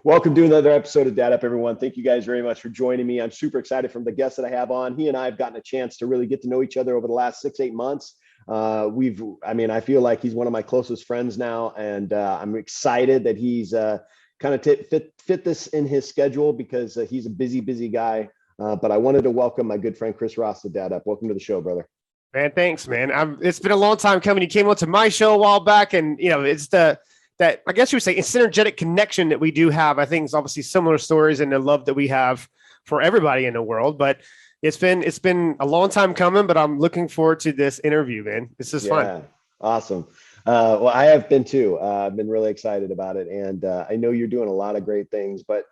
Welcome to another episode of Dad Up, everyone. Thank you guys very much for joining me. I'm super excited from the guests that I have on. He and I have gotten a chance to really get to know each other over the last 6-8 months. I feel like he's one of my closest friends now, and I'm excited that he's kind of fit this in his schedule because he's a busy guy. But I wanted to welcome my good friend Chris Ross to Dad Up. Welcome to the show, brother. Man, thanks, man. It's been a long time coming. You came on to my show a while back, and it's that I guess you would say it's synergetic connection that we do have. I think it's obviously similar stories and the love that we have for everybody in the world. But it's been a long time coming. But I'm looking forward to this interview, man. This is fun. Awesome. Well, I have been too. I've been really excited about it, and I know you're doing a lot of great things, but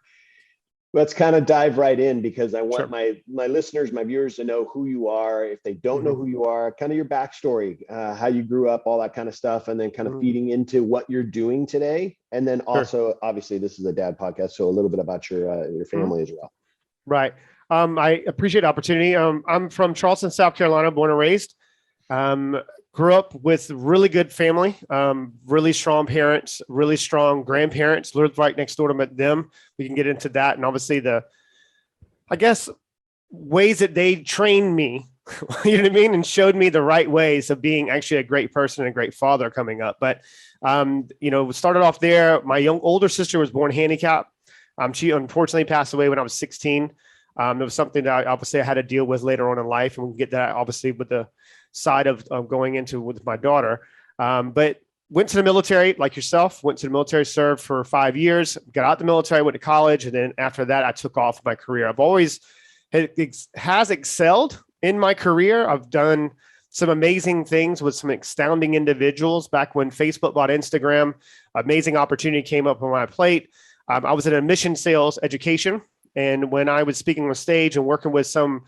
let's kind of dive right in because I want my listeners, my viewers to know who you are. If they don't know who you are, kind of your backstory, how you grew up, all that kind of stuff, and then kind of feeding into what you're doing today. And then also, obviously, this is a dad podcast, so a little bit about your family as well. Right. I appreciate the opportunity. I'm from Charleston, South Carolina, born and raised. Grew up with really good family, really strong parents, really strong grandparents, lived right next door to them. We can get into that. And obviously ways that they trained me, you know what I mean? And showed me the right ways of being actually a great person and a great father coming up. But, started off there. My older sister was born handicapped. She unfortunately passed away when I was 16. It was something that I had to deal with later on in life. And we can get that obviously with the side of going into with my daughter. But went to the military like yourself, went to the military, served for 5 years, got out the military, went to college. And then after that, I took off my career. I've always has excelled in my career. I've done some amazing things with some astounding individuals. Back when Facebook bought Instagram, amazing opportunity came up on my plate. I was in admission sales education. And when I was speaking on stage and working with some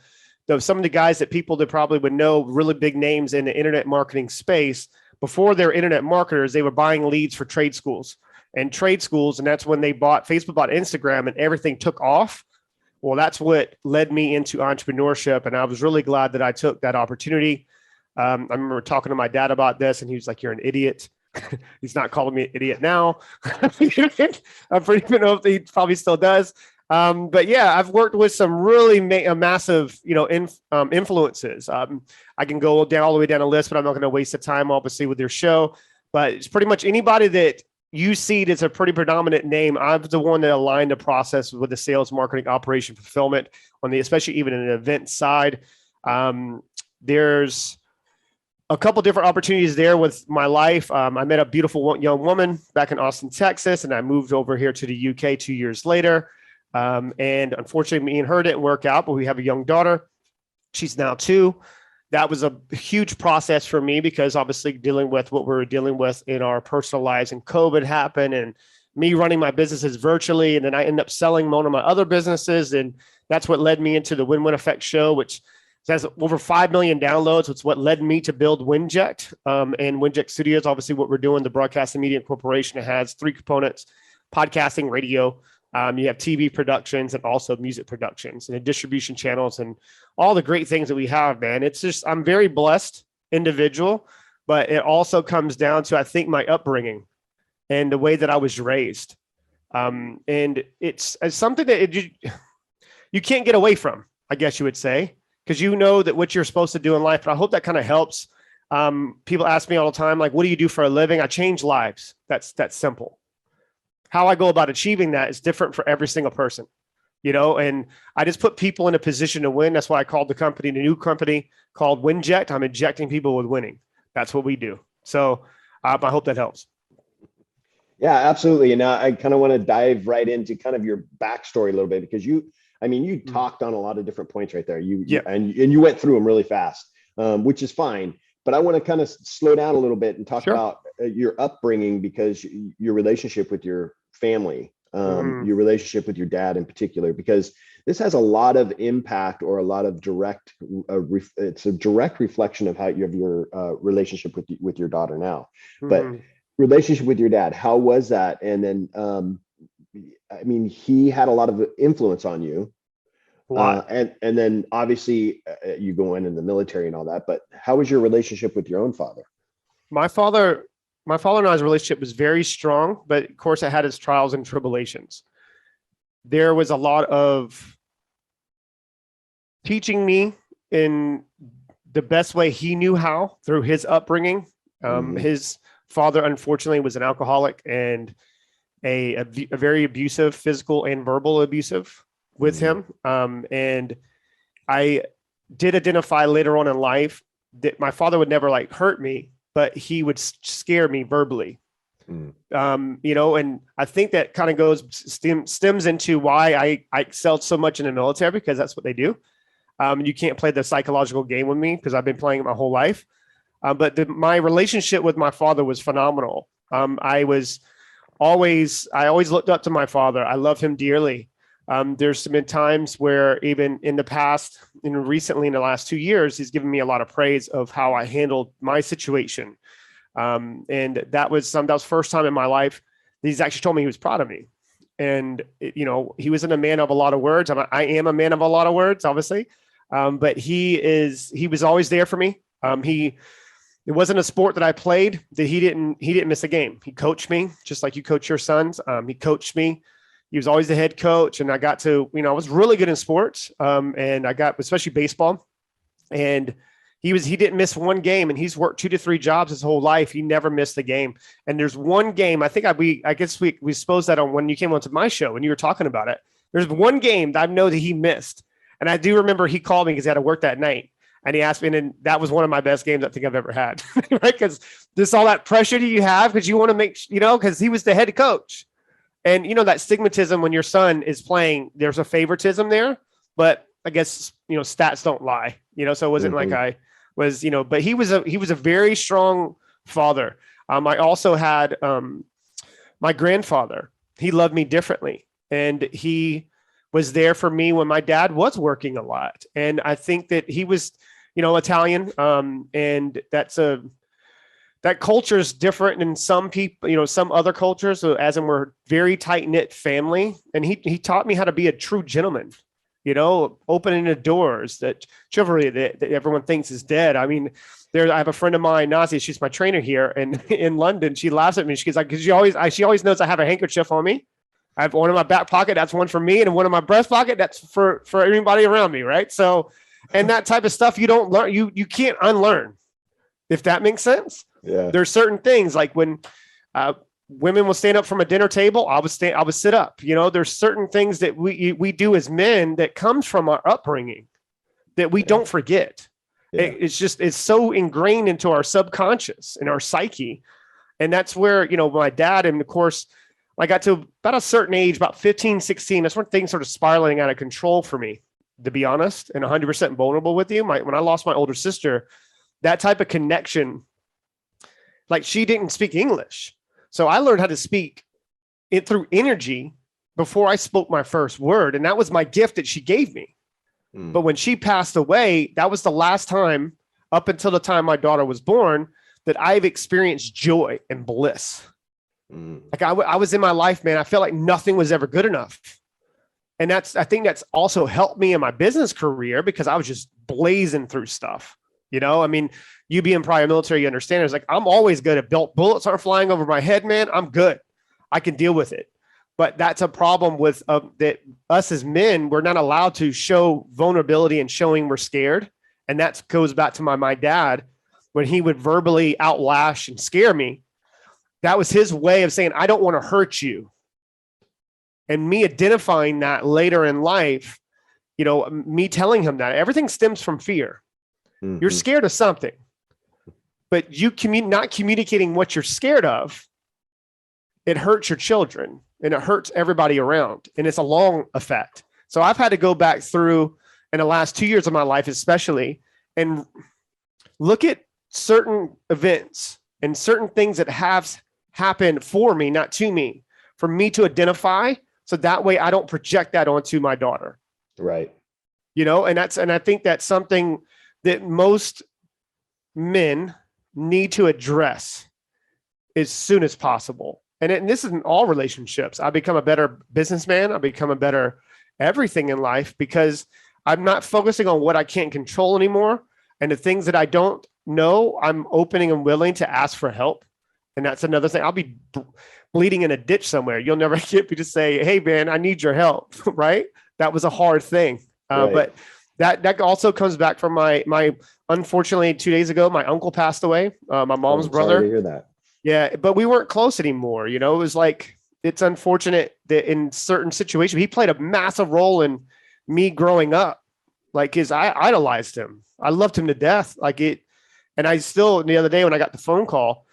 of the guys that people that probably would know, really big names in the internet marketing space, before they're internet marketers, they were buying leads for trade schools. And that's when Facebook bought Instagram and everything took off. Well, that's what led me into entrepreneurship. And I was really glad that I took that opportunity. I remember talking to my dad about this and he was like, "You're an idiot." He's not calling me an idiot now. I don't know if he probably still does. But yeah, I've worked with some really massive, influences. I can go all the way down a list, but I'm not going to waste the time, obviously, with your show. But it's pretty much anybody that you see that's a pretty predominant name. I'm the one that aligned the process with the sales, marketing, operation, fulfillment especially even in the event side. There's a couple different opportunities there with my life. I met a beautiful young woman back in Austin, Texas, and I moved over here to the UK 2 years later. And unfortunately, me and her didn't work out, but we have a young daughter. She's now 2. That was a huge process for me because obviously dealing with what we were dealing with in our personal lives, and COVID happened and me running my businesses virtually. And then I ended up selling one of my other businesses. And that's what led me into the Win-Win Effect show, which has over 5 million downloads. It's what led me to build WINJECT and WINJECT Studios. Obviously what we're doing, the Broadcast and Media Corporation, it has 3 components: podcasting, radio, you have TV productions, and also music productions and distribution channels and all the great things that we have, man. It's just, I'm very blessed individual, but it also comes down to, I think, my upbringing and the way that I was raised. And it's something that you can't get away from, I guess you would say, because you know that what you're supposed to do in life. But I hope that kind of helps. People ask me all the time, like, what do you do for a living? I change lives. That's simple. How I go about achieving that is different for every single person, and I just put people in a position to win. That's why I called the new company called WINJECT. I'm injecting people with winning. That's what we do. So I hope that helps. Yeah, absolutely. And I kind of want to dive right into kind of your backstory a little bit, because you talked on a lot of different points right there. You went through them really fast, which is fine. But I want to kind of slow down a little bit and talk about your upbringing, because your relationship with your family, your relationship with your dad in particular, because this has a lot of impact or a lot of direct, it's a direct reflection of how you have your relationship with your daughter now. But relationship with your dad, how was that? And then, he had a lot of influence on you. And then obviously you go in the military and all that, but how was your relationship with your own father? My father and I's relationship was very strong, but of course it had its trials and tribulations. there was a lot of teaching me in the best way he knew how through his upbringing. His father, unfortunately, was an alcoholic and a very abusive, physical and verbal abusive with him. And I did identify later on in life that my father would never like hurt me, but he would scare me verbally. And I think that kind of stems into why I excelled so much in the military, because that's what they do. You can't play the psychological game with me because I've been playing it my whole life. But my relationship with my father was phenomenal. I always looked up to my father. I love him dearly. There's been times where even in the past and recently in the last 2 years, he's given me a lot of praise of how I handled my situation. And that was the first time in my life that he's actually told me he was proud of me. And, he wasn't a man of a lot of words. I am a man of a lot of words, obviously. But he was always there for me. It wasn't a sport that I played that he didn't miss a game. He coached me just like you coach your sons. He coached me. He was always the head coach. And I got to, I was really good in sports. And I got, especially baseball, and he didn't miss one game, and he's worked 2 to 3 jobs his whole life. He never missed a game. And there's one game, I think I guess we exposed that on when you came onto my show and you were talking about it. There's one game that I know that he missed. And I do remember he called me because he had to work that night. And he asked me, and that was one of my best games I think I've ever had, right? Because there's all that pressure that you have because you want to make, because he was the head coach. And, that stigmatism when your son is playing, there's a favoritism there. But I guess, stats don't lie, so it wasn't like I was, but he was a very strong father. I also had my grandfather. He loved me differently. And he was there for me when my dad was working a lot. And I think that he was, Italian. And that culture is different than some people, some other cultures. So as in, we're very tight knit family. And he taught me how to be a true gentleman, opening the doors, that chivalry that everyone thinks is dead. I mean, I have a friend of mine, Nazi, she's my trainer here in London. She laughs at me. She's like, because she always knows I have a handkerchief on me. I have one in my back pocket. That's one for me. And one in my breast pocket. That's for everybody around me. Right. So, and that type of stuff you don't learn, you can't unlearn, if that makes sense. Yeah. There's certain things like when women will stand up from a dinner table, I would sit up. There's certain things that we do as men that comes from our upbringing that we don't forget. Yeah. It's so ingrained into our subconscious and our psyche. And that's where, my dad, and of course, I got to about a certain age, about 15, 16. That's when things started spiraling out of control for me, to be honest, and 100% vulnerable with you. When I lost my older sister, that type of connection, like she didn't speak English. So I learned how to speak it through energy before I spoke my first word. And that was my gift that she gave me. But when she passed away, that was the last time up until the time my daughter was born that I've experienced joy and bliss. Like I was in my life, man. I felt like nothing was ever good enough. And I think that's also helped me in my business career because I was just blazing through stuff. I mean, you being prior military, you understand. It's like, I'm always good at bullets aren't flying over my head, man. I'm good. I can deal with it. But that's a problem with that us as men, we're not allowed to show vulnerability and showing we're scared. And that goes back to my dad, when he would verbally outlash and scare me. That was his way of saying, I don't want to hurt you. And me identifying that later in life, me telling him that everything stems from fear. You're scared of something, but you not communicating what you're scared of, it hurts your children and it hurts everybody around. And it's a long effect. So I've had to go back through in the last 2 years of my life, especially, and look at certain events and certain things that have happened for me, not to me, for me to identify. So that way I don't project that onto my daughter. Right. And I think that's something that most men need to address as soon as possible. And this is in all relationships. I become a better businessman. I become a better everything in life because I'm not focusing on what I can't control anymore. And the things that I don't know, I'm opening and willing to ask for help. And that's another thing. I'll be bleeding in a ditch somewhere. You'll never get me to say, hey man, I need your help. Right. That was a hard thing. Right. But that also comes back from my, unfortunately 2 days ago, my uncle passed away. My mom's brother. Sorry to hear that. Yeah. But we weren't close anymore. You know, it was like, it's unfortunate that in certain situations, he played a massive role in me growing up. Like I idolized him. I loved him to death. And I still, the other day when I got the phone call,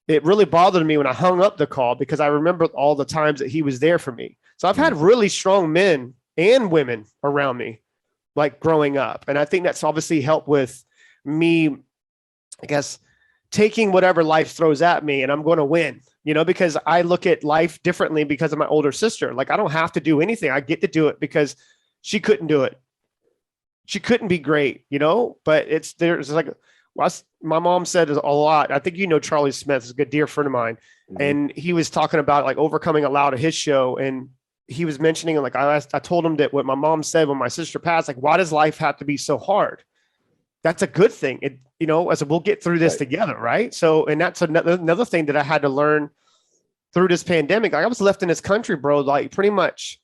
it really bothered me when I hung up the call because I remember all the times that he was there for me. So I've had really strong men and women around me, like growing up. And I think that's obviously helped with me, I guess, taking whatever life throws at me and I'm going to win, you know, because I look at life differently because of my older sister. Like I don't have to do anything. I get to do it because she couldn't do it. She couldn't be great, you know, but there's like, my mom said a lot. I think, you know, Charlie Smith is a good dear friend of mine. Mm-hmm. And he was talking about like overcoming aloud at his show. And he was mentioning like, I told him that what my mom said when my sister passed, like, why does life have to be so hard? That's a good thing. It, you know, I said, we'll get through this together. Right. So, and that's another thing that I had to learn through this pandemic. Like I was left in this country, bro, like pretty much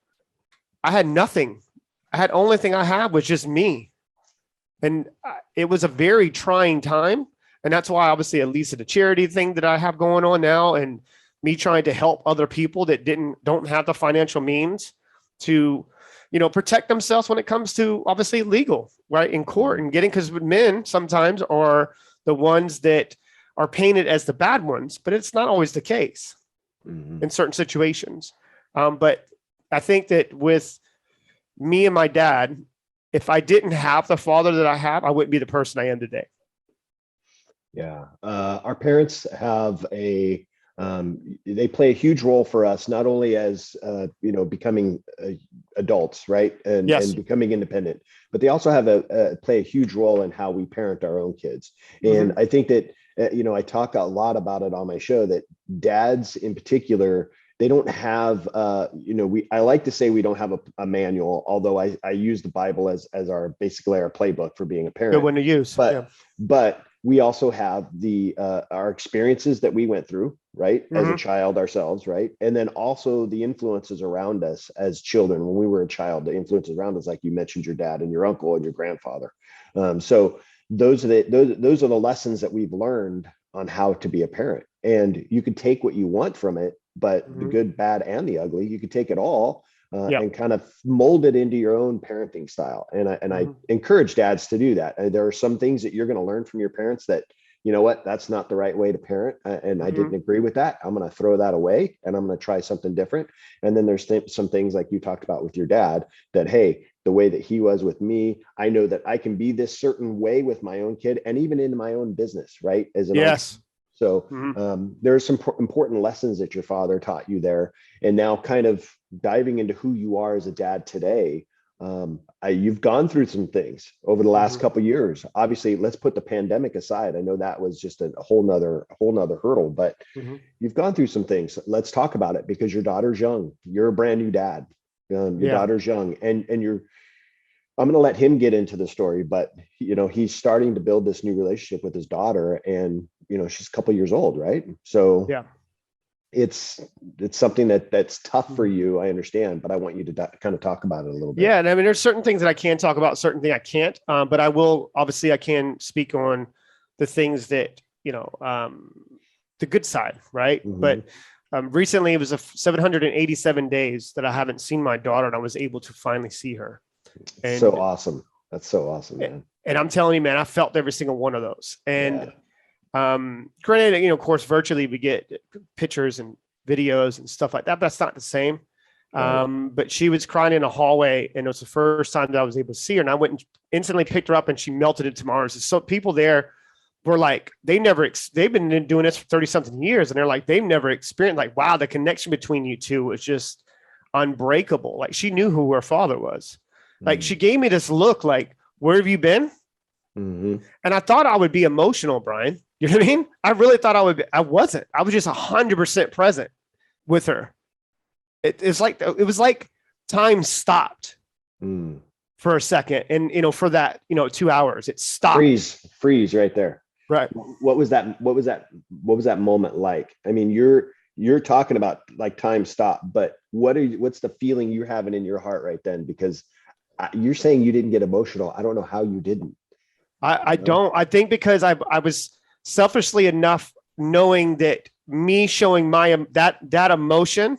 I had nothing. Only thing I had was just me. And it was a very trying time. And that's why obviously at least the charity thing that I have going on now and me trying to help other people that don't have the financial means to, you know, protect themselves when it comes to obviously legal, right, in court and because men sometimes are the ones that are painted as the bad ones, but it's not always the case in certain situations. But I think that with me and my dad, if I didn't have the father that I have, I wouldn't be the person I am today. Yeah. Our parents have they play a huge role for us, not only as, you know, becoming adults, right. And becoming independent, but they also have play a huge role in how we parent our own kids. And I think that, you know, I talk a lot about it on my show that dads in particular, they don't have, you know, I like to say we don't have a manual, although I use the Bible as our basically our playbook for being a parent. Good one to use. But we also have our experiences that we went through, right, as a child ourselves, right, and then also the influences around us as children when we were a child. The influences around us, like you mentioned, your dad and your uncle and your grandfather. So those are the lessons that we've learned on how to be a parent. And you can take what you want from it. But the good, bad, and the ugly, you could take it all and kind of mold it into your own parenting style. And I encourage dads to do that. There are some things that you're going to learn from your parents that, you know what, that's not the right way to parent. And I didn't agree with that. I'm going to throw that away and I'm going to try something different. And then there's some things like you talked about with your dad that, hey, the way that he was with me, I know that I can be this certain way with my own kid and even in my own business, right? As an So there are some important lessons that your father taught you there. And now kind of diving into who you are as a dad today, you've gone through some things over the last couple of years. Obviously, let's put the pandemic aside. I know that was just a whole nother hurdle, but you've gone through some things. Let's talk about it because your daughter's young. You're a brand new dad. Your daughter's young and I'm going to let him get into the story, but you know, he's starting to build this new relationship with his daughter and, you know, she's a couple of years old. Right. So it's something that's tough for you. I understand, but I want you to kind of talk about it a little bit. Yeah. And I mean, there's certain things that I can talk about, certain things I can't, but I will, obviously I can speak on the things that, you know, the good side. Right. But recently it was 787 days that I haven't seen my daughter and I was able to finally see her. And, so awesome. That's so awesome, man. And I'm telling you, man, I felt every single one of those. And granted, you know, of course, virtually we get pictures and videos and stuff like that, but that's not the same. But she was crying in a hallway and it was the first time that I was able to see her. And I went and instantly picked her up and she melted into my arms. So people there were like, they've been doing this for 30 something years. And they're like, they've never experienced like, wow, the connection between you two was just unbreakable. Like she knew who her father was. Like she gave me this look like, where have you been? And I thought I would be emotional, Bryan. You know what I mean? I really thought I would be. I wasn't. I was just 100% present with her. It was like time stopped for a second. And, you know, for that, you know, 2 hours, it stopped. Freeze right there. Right. What was that moment like? I mean, you're talking about like time stop, but what's the feeling you're having in your heart right then? Because you're saying you didn't get emotional. I don't know how you didn't. I don't. I think because I was selfishly enough knowing that me showing that emotion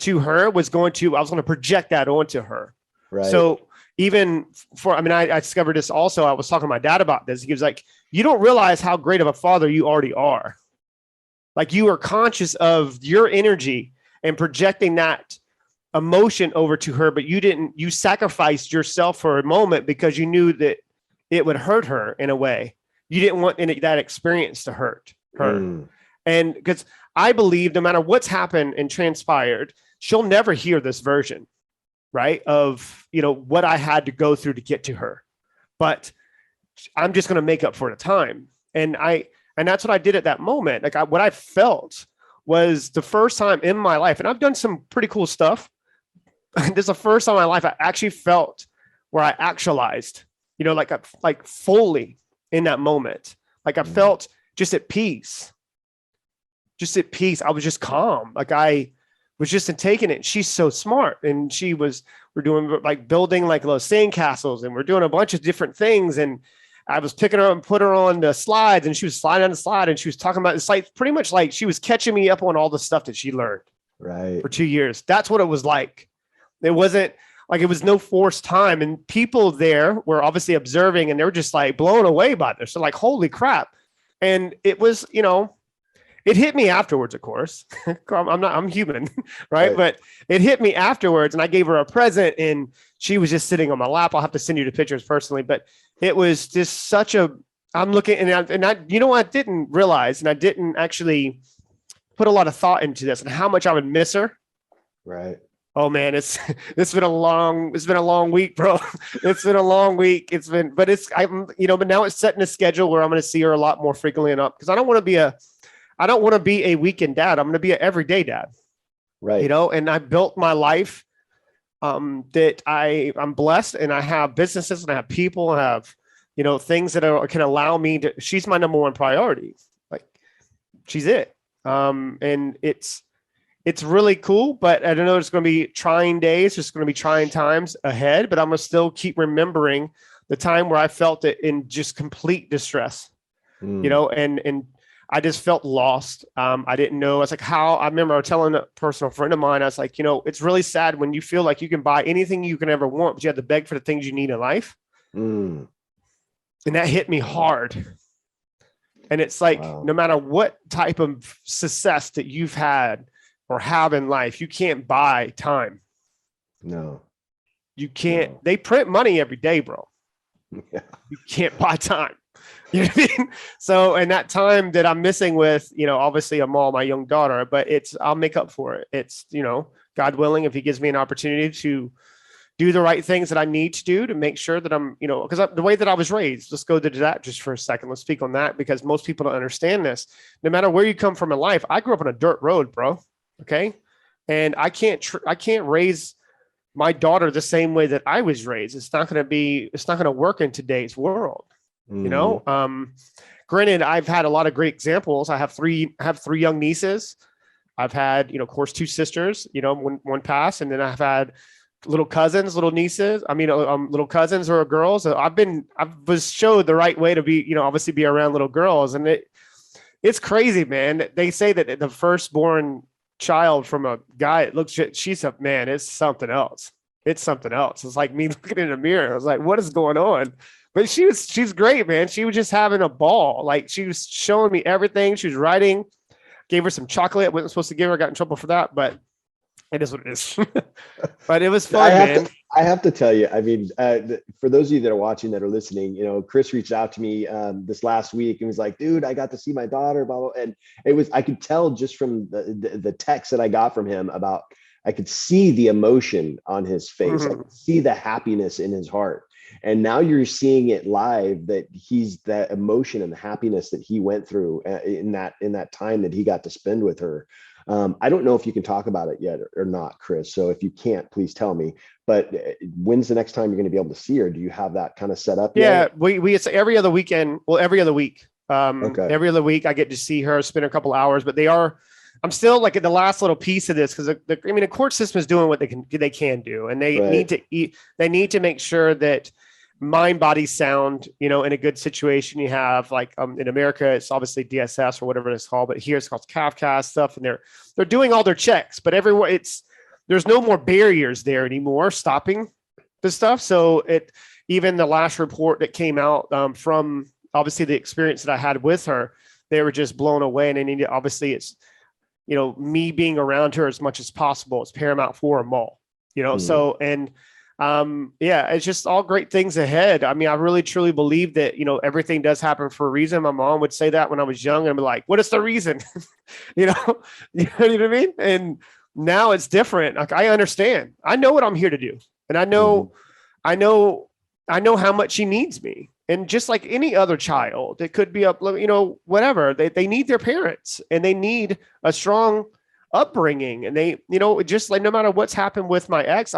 to her I was going to project that onto her. Right. So even I discovered this also. I was talking to my dad about this. He was like, you don't realize how great of a father you already are. Like, you are conscious of your energy and projecting that emotion over to her, but you sacrificed yourself for a moment because you knew that it would hurt her in a way. You didn't want that experience to hurt her. And because I believe no matter what's happened and transpired, she'll never hear this version, right, of, what I had to go through to get to her. But I'm just going to make up for the time. And that's what I did at that moment. Like, what I felt was the first time in my life, and I've done some pretty cool stuff. This is the first time in my life I actually felt where I actualized, like fully in that moment. Like, I felt just at peace. I was just calm. Like, I was just taking it. She's so smart. And we're doing like building like little sandcastles, and we're doing a bunch of different things. And I was picking her up and put her on the slides, and she was sliding on the slide, and she was talking about it's like pretty much like she was catching me up on all the stuff that she learned for 2 years. That's what it was like. It wasn't like, it was no forced time, and people there were obviously observing, and they were just like blown away by this. So like, holy crap. And it was, it hit me afterwards, of course. I'm human, right? But it hit me afterwards, and I gave her a present, and she was just sitting on my lap. I'll have to send you the pictures personally, but it was just I'm looking, and I I didn't realize, and I didn't actually put a lot of thought into this and how much I would miss her. Right. Oh man, it's been a long week, bro. It's been a long week. But now it's setting a schedule where I'm going to see her a lot more frequently enough, because I don't want to be a weekend dad. I'm going to be an everyday dad. Right. And I built my life that I'm blessed, and I have businesses, and I have people, and I have, things that can allow me to, she's my number one priority. Like, she's it. And it's really cool, but I don't know, it's going to be trying days. It's going to be trying times ahead, but I'm going to still keep remembering the time where I felt it in just complete distress, and I just felt lost. I didn't know. I was like, I remember I was telling a personal friend of mine, I was like, it's really sad when you feel like you can buy anything you can ever want, but you have to beg for the things you need in life. And that hit me hard. And it's like, no matter what type of success that you've had or have in life, you can't buy time. No, you can't. No. They print money every day, bro. Yeah. You can't buy time. You know what I mean? So, and that time that I'm missing with, obviously I'm all my young daughter, but I'll make up for it. It's, God willing, if he gives me an opportunity to do the right things that I need to do to make sure that I'm, because the way that I was raised, let's go to that just for a second. Let's speak on that, because most people don't understand this. No matter where you come from in life, I grew up on a dirt road, bro. Okay. And I can't raise my daughter the same way that I was raised. It's not going to work in today's world. Granted, I've had a lot of great examples. I have three young nieces. I've had, of course, 2 sisters, one passed, and then I've had little cousins, little nieces. Little cousins or girls. I was showed the right way to be, obviously be around little girls. And it's crazy, man. They say that the firstborn child from a guy, she's a man. It's something else. It's like me looking in the mirror. I was like, what is going on? But she's great, man. She was just having a ball. Like, she was showing me everything. She was writing, gave her some chocolate. I wasn't supposed to give her, got in trouble for that, but it is what it is. But it was fun, man. I have to tell you, for those of you that are watching, that are listening, Chris reached out to me this last week and was like, dude, I got to see my daughter, blah, blah. And I could tell just from the text that I got from him I could see the emotion on his face. I could see the happiness in his heart. And now you're seeing it live, that that emotion and the happiness that he went through in that time that he got to spend with her. I don't know if you can talk about it yet or not, Chris. So if you can't, please tell me. But when's the next time you're going to be able to see her? Do you have that kind of set up? Yeah, yet? we it's every other weekend. Well, every other week. Every other week I get to see her, spend a couple hours, but I'm still like at the last little piece of this because the court system is doing what they can do, and they need to make sure that mind, body, sound, in a good situation. You have like in America, it's obviously DSS or whatever it's called, but here it's called CAFCAS stuff, and they're doing all their checks, but everywhere there's no more barriers there anymore stopping the stuff. So even the last report that came out from obviously the experience that I had with her, they were just blown away, and they need to, obviously it's me being around her as much as possible. It's paramount for them all, so, and it's just all great things ahead. I mean, I really truly believe that, everything does happen for a reason. My mom would say that when I was young, and I'd be like, what is the reason? You know what I mean? And now it's different. Like, I understand, I know what I'm here to do. And I know how much she needs me. And just like any other child, it could be whatever, they need their parents, and they need a strong upbringing. And they, just like, no matter what's happened with my ex,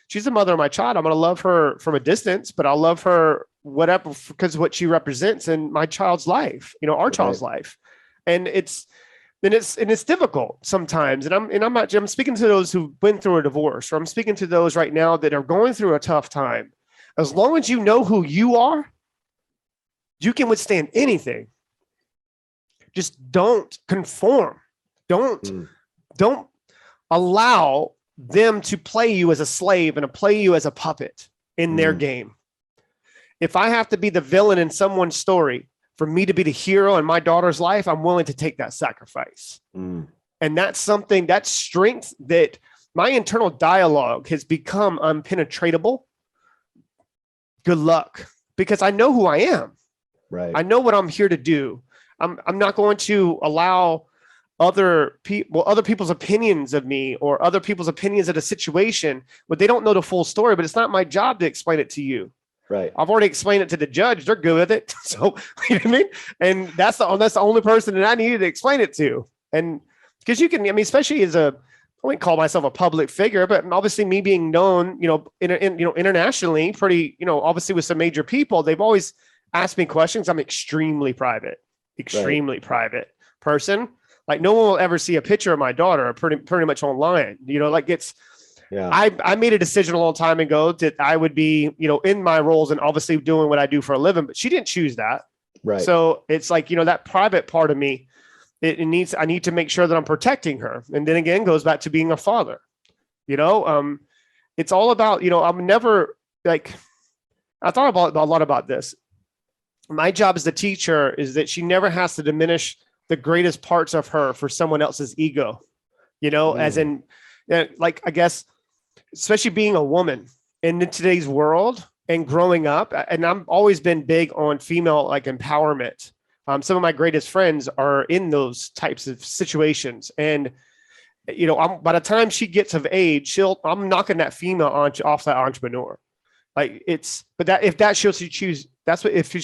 she's the mother of my child. I'm going to love her from a distance, but I'll love her whatever, because of what she represents in my child's life, our child's life. And it's difficult sometimes. And I'm speaking to those who went through a divorce, or I'm speaking to those right now that are going through a tough time. As long as you know who you are, you can withstand anything. Just don't conform. Don't allow them to play you as a slave and to play you as a puppet in their game. If I have to be the villain in someone's story for me to be the hero in my daughter's life, I'm willing to take that sacrifice. And that's strength that my internal dialogue has become unpenetratable. Good luck, because I know who I am. Right. I know what I'm here to do. I'm not going to allow other people's opinions of me, or other people's opinions of the situation, but they don't know the full story. But it's not my job to explain it to you. Right. I've already explained it to the judge. They're good with it. So, you know what I mean? And that's the only person that I needed to explain it to. And because especially as I wouldn't call myself a public figure, but obviously me being known, internationally, pretty, obviously with some major people, they've always asked me questions. I'm extremely private person. Like, no one will ever see a picture of my daughter pretty much online, I made a decision a long time ago that I would be, in my roles and obviously doing what I do for a living, but she didn't choose that. Right. So it's like, that private part of me, I need to make sure that I'm protecting her. And then again, goes back to being a father, it's all about, I'm never like, I thought about a lot about this. My job as the teacher is that she never has to diminish the greatest parts of her for someone else's ego, as in, like, I guess, especially being a woman in today's world and growing up. And I've always been big on female, like, empowerment. Some of my greatest friends are in those types of situations. And, by the time she gets of age, I'm knocking that female off that entrepreneur. Like, if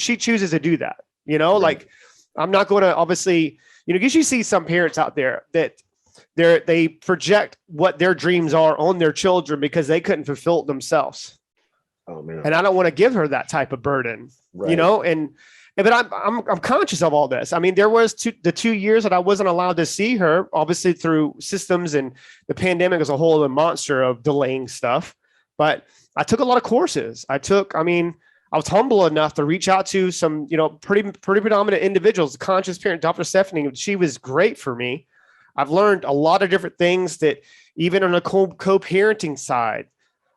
she chooses to do that, like, I'm not going to, obviously, because you see some parents out there that they project what their dreams are on their children because they couldn't fulfill it themselves. Oh man. And I don't want to give her that type of burden, but I'm conscious of all this. I mean, there was the 2 years that I wasn't allowed to see her, obviously through systems, and the pandemic is a whole other monster of delaying stuff. But I took a lot of courses. I was humble enough to reach out to some, pretty predominant individuals. The conscious parent, Dr. Stephanie, she was great for me. I've learned a lot of different things that even on a co-parenting side,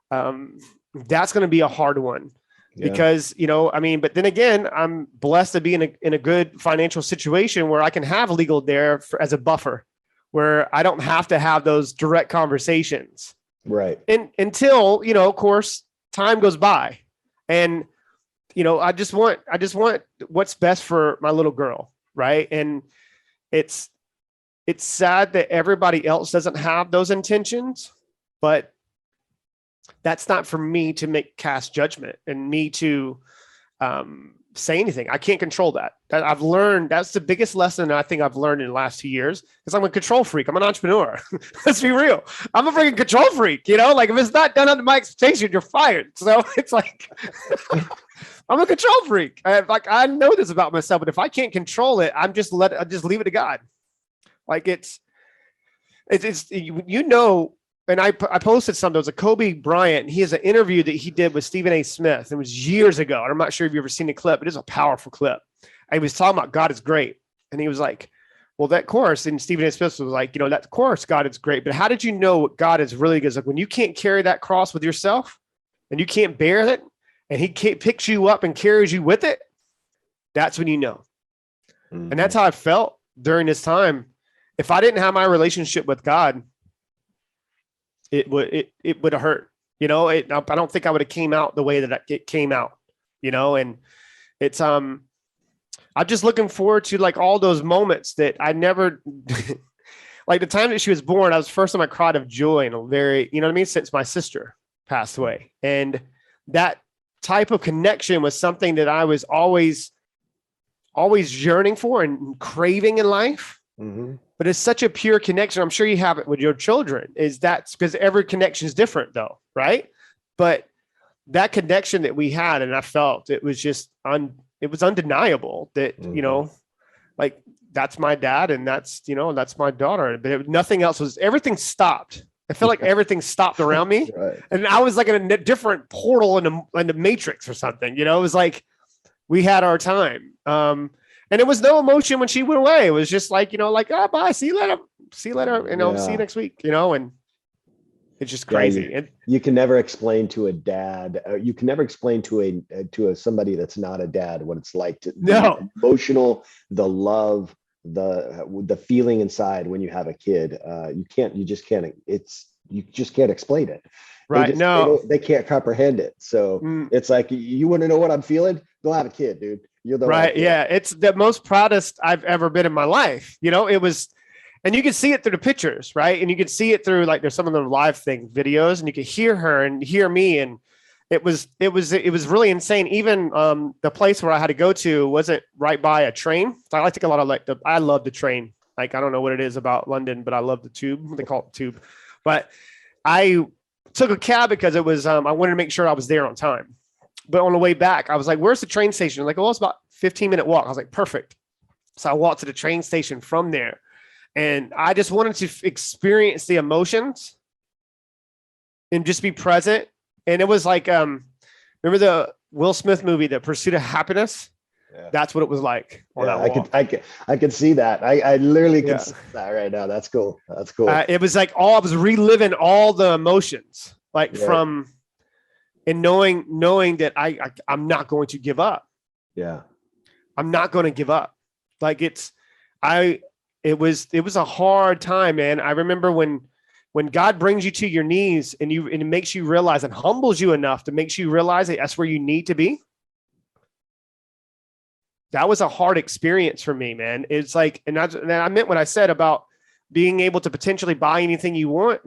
that's going to be a hard one because, but then again, I'm blessed to be in a good financial situation where I can have legal there as a buffer, where I don't have to have those direct conversations. Right. And until, of course, time goes by, and, I just want what's best for my little girl. Right. And it's sad that everybody else doesn't have those intentions, but that's not for me to cast judgment and me to say anything. I can't control that. I've learned that's the biggest lesson I think I've learned in the last 2 years, because I'm a control freak. I'm an entrepreneur. Let's be real. I'm a freaking control freak. Like, if it's not done under my expectation, you're fired. So it's like, I'm a control freak. I know this about myself, but if I can't control it, I just leave it to God. Like it's, and I posted something. There was a Kobe Bryant. He has an interview that he did with Stephen A. Smith. It was years ago. And I'm not sure if you've ever seen the clip, but it's a powerful clip. And he was talking about God is great. And he was like, well, that course, and Stephen A. Smith was like, that course, God is great. But how did you know what God is really good? It's like when you can't carry that cross with yourself and you can't bear it, and he picks you up and carries you with it, that's when you know. Mm-hmm. And that's how I felt during this time. If I didn't have my relationship with God, it would have hurt, I don't think I would have came out the way that it came out, and it's, I'm just looking forward to like all those moments that I never, like the time that she was born, I was the first time I cried of joy in a very, since my sister passed away. And that type of connection was something that I was always yearning for and craving in life. Mm-hmm. But it's such a pure connection. I'm sure you have it with your children. That's because every connection is different though. Right. But that connection that we had, and I felt it was just it was undeniable that, mm-hmm. Like that's my dad and that's my daughter, but nothing else everything stopped. I felt like everything stopped around me. Right. And I was like in a different portal in the Matrix or something, it was like, we had our time. And it was no emotion when she went away. It was just like, oh, bye. See you later. See you it's just crazy. Yeah, you can never explain to a dad. You can never explain to somebody that's not a dad what it's like to the emotional, the love, the feeling inside when you have a kid. You just can't explain it. Right. They can't comprehend it. So it's like, you want to know what I'm feeling? Go have a kid, dude. You're the right. Yeah. It's the most proudest I've ever been in my life. It was, and you can see it through the pictures, right? And you can see it through like, there's some of the live videos, and you can hear her and hear me. And it was really insane. Even the place where I had to go to wasn't right by a train. So I like to take a lot of I love the train. Like, I don't know what it is about London, but I love the tube. They call it the tube. But I took a cab because it was, I wanted to make sure I was there on time. But on the way back, I was like, where's the train station? Like, it's about 15-minute walk. I was like, perfect. So I walked to the train station from there. And I just wanted to experience the emotions and just be present. And it was like, remember the Will Smith movie, The Pursuit of Happiness? Yeah. That's what it was like. I could see that. I literally can see that right now. That's cool. That's cool. It was like I was reliving all the emotions, from, and knowing that I'm not going to give up. Yeah. I'm not going to give up. Like it was a hard time, man. I remember when God brings you to your knees and it makes you realize and humbles you enough to make you realize that that's where you need to be. That was a hard experience for me, man. It's like, and I meant what I said about being able to potentially buy anything you want.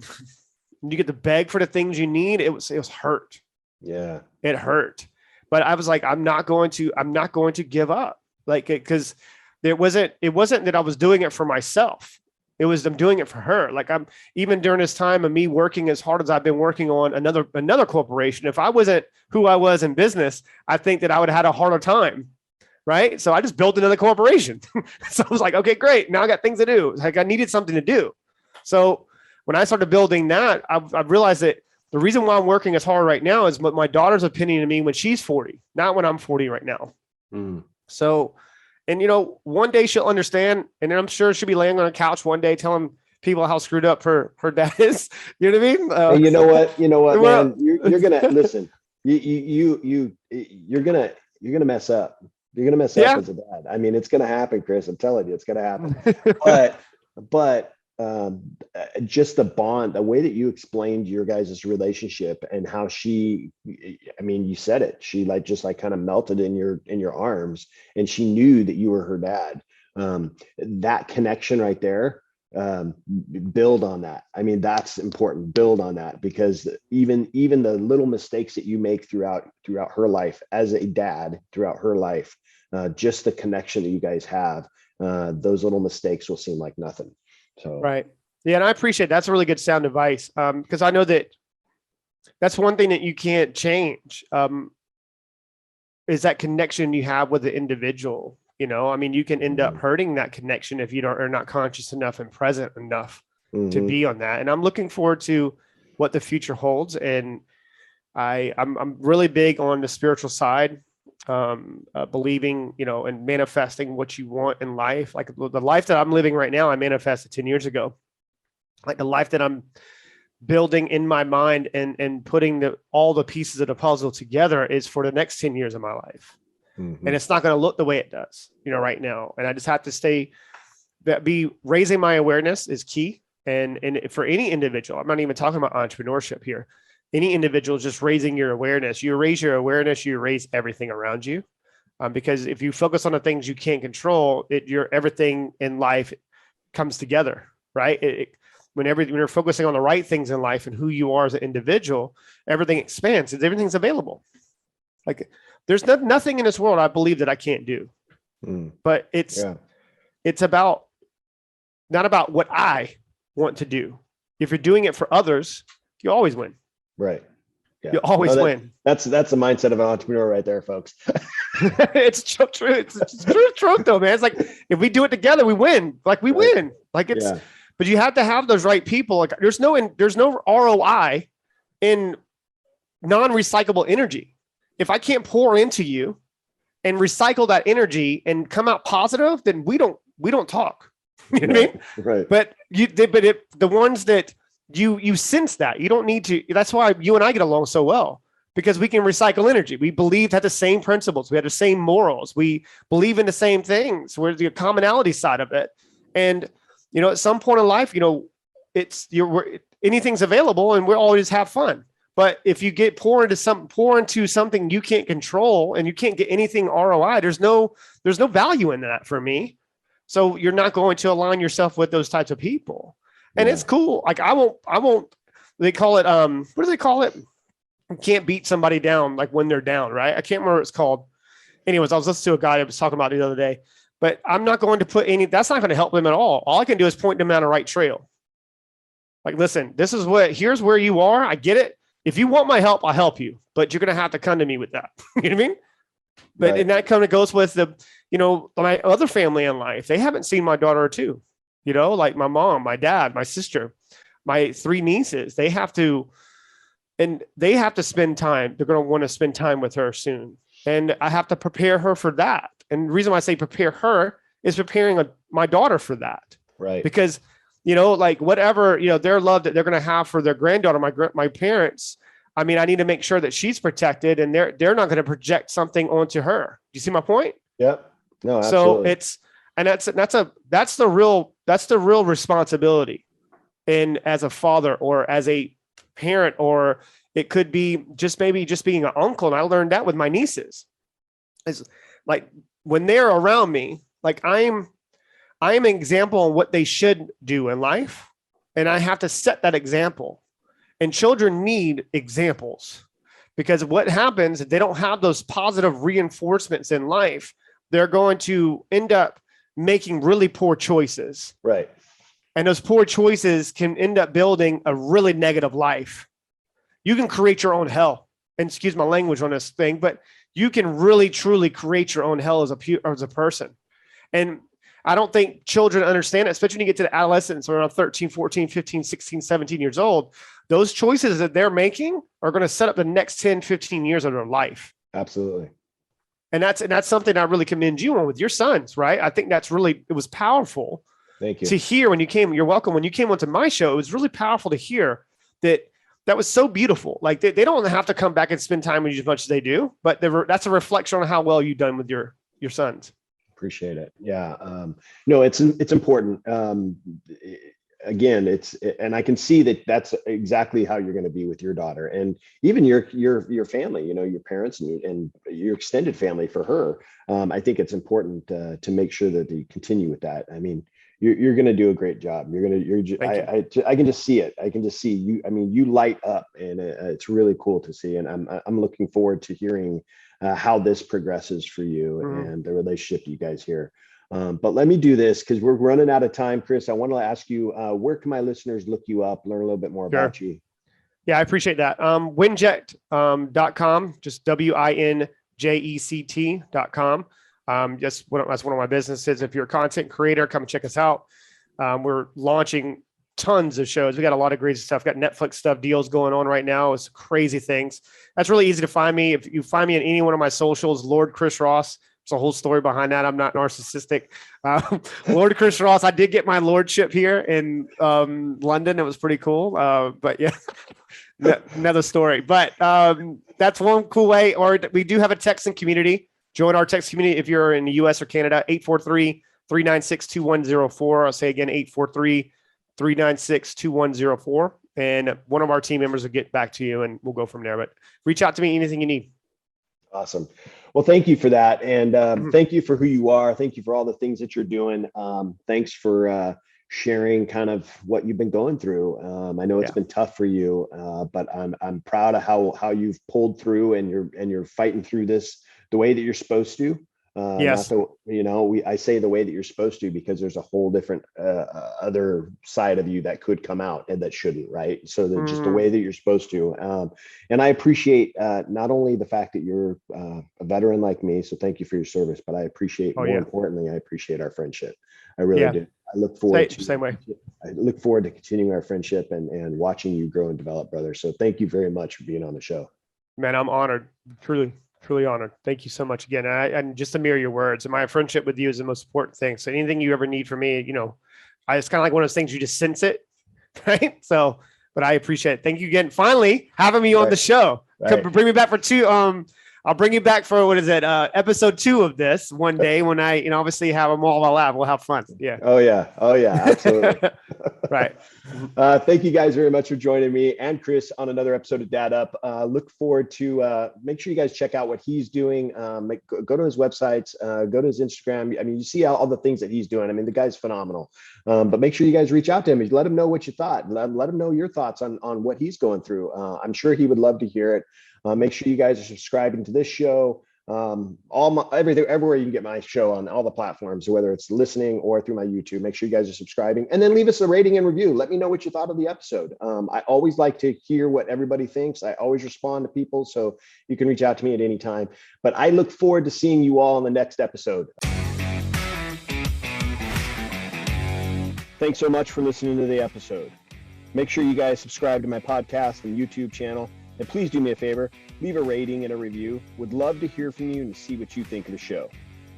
You get to beg for the things you need. It was hurt. Yeah. It hurt. But I was like, I'm not going to give up. Because it wasn't that I was doing it for myself. It was I'm doing it for her. Like, I'm even during this time of me working as hard as I've been working on another corporation. If I wasn't who I was in business, I think that I would have had a harder time. Right. So I just built another corporation. So I was like, okay, great. Now I got things to do. Like, I needed something to do. So when I started building that, I realized that the reason why I'm working as hard right now is my daughter's opinion of me when she's 40, not when I'm 40 right now. Mm. So, and one day she'll understand, and then I'm sure she'll be laying on a couch one day telling people how screwed up her dad is. You know what I mean? And you know what, man, you're gonna listen. You're gonna mess up. You're gonna mess up as a dad. I mean, it's gonna happen, Chris. I'm telling you, it's gonna happen. but just the bond, the way that you explained your guys' relationship and how she, I mean, you said it, she just kind of melted in your arms, and she knew that you were her dad. That connection right there, build on that. I mean, that's important. Build on that, because even the little mistakes that you make throughout her life as a dad, throughout her life, just the connection that you guys have, those little mistakes will seem like nothing. So, right. Yeah. And I appreciate that's a really good sound advice. Because I know that's one thing that you can't change. is that connection you have with the individual. I mean, you can end up hurting that connection if you are not conscious enough and present enough to be on that. And I'm looking forward to what the future holds. And I'm really big on the spiritual side, believing, and manifesting what you want in life. Like the life that I'm living right now, I manifested 10 years ago. Like the life that I'm building in my mind and putting all the pieces of the puzzle together is for the next 10 years of my life. And it's not going to look the way it does, right now. And I just have to raising my awareness is key. And for any individual, I'm not even talking about entrepreneurship here. Any individual just raising your awareness, you raise your awareness, you raise everything around you. Because if you focus on the things you can't control, everything in life comes together, right? When you're focusing on the right things in life and who you are as an individual, everything expands. Everything's available. Like there's nothing in this world I believe that I can't do, but it's not about what I want to do. If you're doing it for others, you always win. Right. Yeah. You always win. That's the mindset of an entrepreneur right there, folks. It's true. It's truth though, man. It's like, if we do it together, we win. Like we win. Like but you have to have those right people. Like there's no ROI in non-recyclable energy. If I can't pour into you and recycle that energy and come out positive, then we don't talk. You know what I mean? Right. But the ones that you sense that you don't need to, that's why you and I get along so well, because we can recycle energy. We believe had the same principles. We had the same morals. We believe in the same things. We're the commonality side of it. And, at some point in life, anything's available and we'll always have fun. But if you get pour into something you can't control and you can't get anything ROI, there's no value in that for me. So you're not going to align yourself with those types of people. And it's cool. Like I won't, they call it, what do they call it? You can't beat somebody down like when they're down, right? I can't remember what it's called. Anyways, I was listening to a guy that was talking about it the other day, but I'm not going to that's not going to help them at all. All I can do is point them down the right trail. Like, listen, here's where you are. I get it. If you want my help, I'll help you, but you're going to have to come to me with that. You know what I mean? But and that kind of goes with my other family in life. They haven't seen my daughter or two, like my mom, my dad, my sister, my 3 nieces. They have to spend time. They're going to want to spend time with her soon. And I have to prepare her for that. And the reason why I say prepare her is preparing my daughter for that. Right. Because like whatever, their love that they're going to have for their granddaughter, my parents, I mean, I need to make sure that she's protected and they're not going to project something onto her. Do you see my point? Yep. No, absolutely. So that's the real responsibility. And as a father or as a parent, or it could be just being an uncle. And I learned that with my nieces. It's like when they're around me, like I am an example on what they should do in life. And I have to set that example. And children need examples, because what happens if they don't have those positive reinforcements in life, they're going to end up making really poor choices. Right. And those poor choices can end up building a really negative life. You can create your own hell. And excuse my language on this thing, but you can really, truly create your own hell as a person. And I don't think children understand it, especially when you get to the adolescence, around 13, 14, 15, 16, 17 years old. Those choices that they're making are going to set up the next 10, 15 years of their life. Absolutely. And that's something I really commend you on with your sons, right? I think it was powerful. Thank you. To hear when you came. You're welcome. When you came onto my show, it was really powerful to hear that was so beautiful. Like they don't have to come back and spend time with you as much as they do, but that's a reflection on how well you've done with your sons. Appreciate it. Yeah. No, it's important. Again, and I can see that's exactly how you're going to be with your daughter, and even your family, your parents and your extended family for her. I think it's important to make sure that you continue with that. I mean, you're going to do a great job. I can just see it. I can just see you. I mean, you light up, and it's really cool to see. And I'm looking forward to hearing how this progresses for you and the relationship you guys here. But let me do this because we're running out of time, Chris. I want to ask you, where can my listeners look you up, learn a little bit more about you? Yeah, I appreciate that. WINJECT.com, just WINJECT WINJECT.com. That's one of my businesses. If you're a content creator, come check us out. We're launching tons of shows. We got a lot of great stuff. Got Netflix stuff, deals going on right now. It's crazy things. That's really easy to find me. If you find me on any one of my socials, Lord Chris Ross. There's a whole story behind that. I'm not narcissistic. Lord Chris Ross. I did get my lordship here in London. It was pretty cool. But yeah, another story. But that's one cool way. Or we do have a texting community. Join our text community if you're in the US or Canada, 843-396-2104. I'll say again, 843-396-2104. And one of our team members will get back to you and we'll go from there. But reach out to me, anything you need. Awesome. Well, thank you for that. And thank you for who you are. Thank you for all the things that you're doing. Thanks for sharing kind of what you've been going through. I know it's been tough for you, but I'm proud of how you've pulled through and you're fighting through this the way that you're supposed to. Yes. I say the way that you're supposed to, because there's a whole different other side of you that could come out and that shouldn't, right? So that just the way that you're supposed to. And I appreciate not only the fact that you're a veteran like me, so thank you for your service, but I appreciate importantly, I appreciate our friendship. I really do. I look forward I look forward to continuing our friendship and watching you grow and develop, brother. So thank you very much for being on the show. Man, I'm honored. Truly honored. Thank you so much again. And just to mirror your words, my friendship with you is the most important thing. So anything you ever need from me, it's kind of like one of those things, you just sense it. Right. So, but I appreciate it. Thank you again. Finally having me on the show. Right. Bring me back for two. I'll bring you back for, episode 2 of this one day when I, obviously have them all alive. We'll have fun. Yeah. Oh yeah. Absolutely. Right. Thank you guys very much for joining me and Chris on another episode of Dad Up. Look forward to, make sure you guys check out what he's doing. Go to his websites, go to his Instagram. I mean, you see all the things that he's doing. I mean, the guy's phenomenal. But make sure you guys reach out to him. Let him know what you thought. Let him know your thoughts on what he's going through. I'm sure he would love to hear it. Make sure you guys are subscribing to this show. Everywhere you can get my show on all the platforms, whether it's listening or through my YouTube. Make sure you guys are subscribing, and then leave us a rating and review. Let me know what you thought of the episode. I always like to hear what everybody thinks. I always respond to people, so you can reach out to me at any time. But I look forward to seeing you all in the next episode. Thanks so much for listening to the episode. Make sure you guys subscribe to my podcast and YouTube channel. And please do me a favor, leave a rating and a review. Would love to hear from you and see what you think of the show.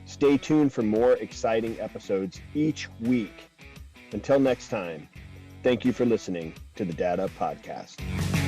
Stay tuned for more exciting episodes each week. Until next time, thank you for listening to the Dad Up Podcast.